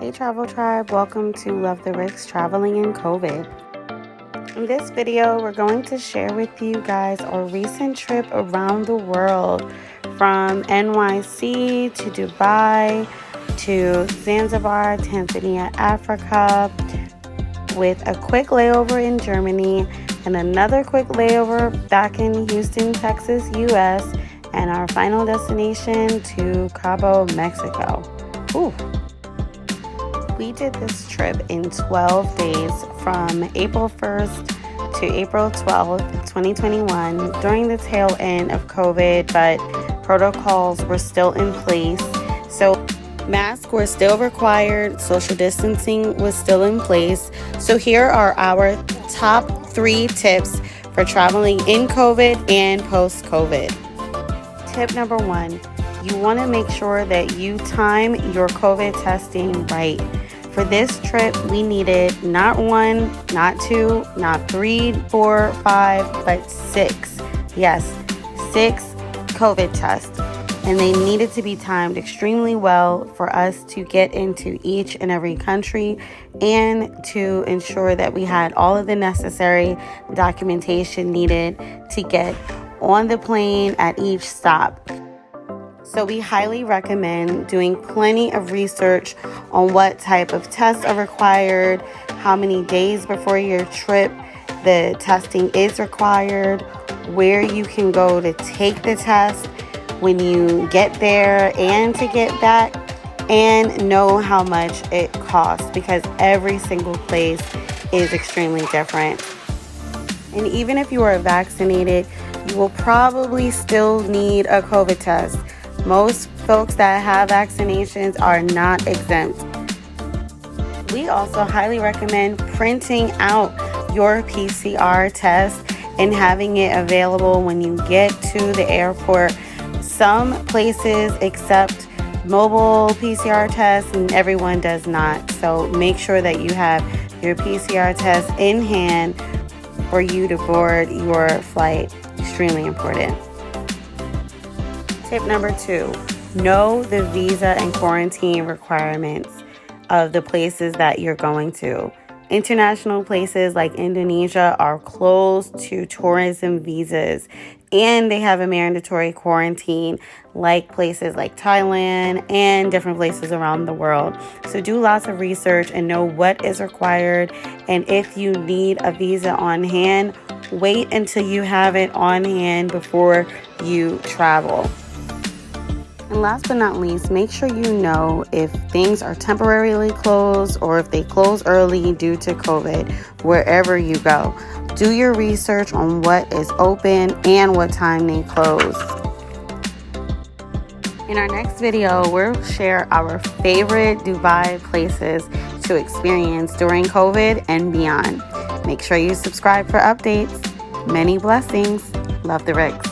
Hey Travel Tribe, welcome to Love the Risks Traveling in COVID. In this video, we're going to share with you guys our recent trip around the world from NYC to Dubai to Zanzibar, Tanzania, Africa, with a quick layover in Germany and another quick layover back in Houston, Texas, US, and our final destination to Cabo, Mexico. Ooh. We did this trip in 12 days from April 1st to April 12th, 2021, during the tail end of COVID, but protocols were still in place. So masks were still required, social distancing was still in place. So here are our top 3 tips for traveling in COVID and post-COVID. Tip number 1, you want to make sure that you time your COVID testing right. For this trip, we needed not 1, not 2, not 3, 4, 5, but 6. Yes, 6 COVID tests. And they needed to be timed extremely well for us to get into each and every country and to ensure that we had all of the necessary documentation needed to get on the plane at each stop. So we highly recommend doing plenty of research on what type of tests are required, how many days before your trip the testing is required, where you can go to take the test when you get there and to get back, and know how much it costs because every single place is extremely different. And even if you are vaccinated, you will probably still need a COVID test. Most folks that have vaccinations are not exempt. We also highly recommend printing out your PCR test and having it available when you get to the airport. Some places accept mobile PCR tests and everyone does not. So make sure that you have your PCR test in hand for you to board your flight. Extremely important. Tip number 2, know the visa and quarantine requirements of the places that you're going to. International places like Indonesia are closed to tourism visas, and they have a mandatory quarantine like places like Thailand and different places around the world. So do lots of research and know what is required, and if you need a visa on hand, wait until you have it on hand before you travel. And last but not least, make sure you know if things are temporarily closed or if they close early due to COVID, wherever you go. Do your research on what is open and what time they close. In our next video, we'll share our favorite Dubai places to experience during COVID and beyond. Make sure you subscribe for updates. Many blessings. Love the Rigs.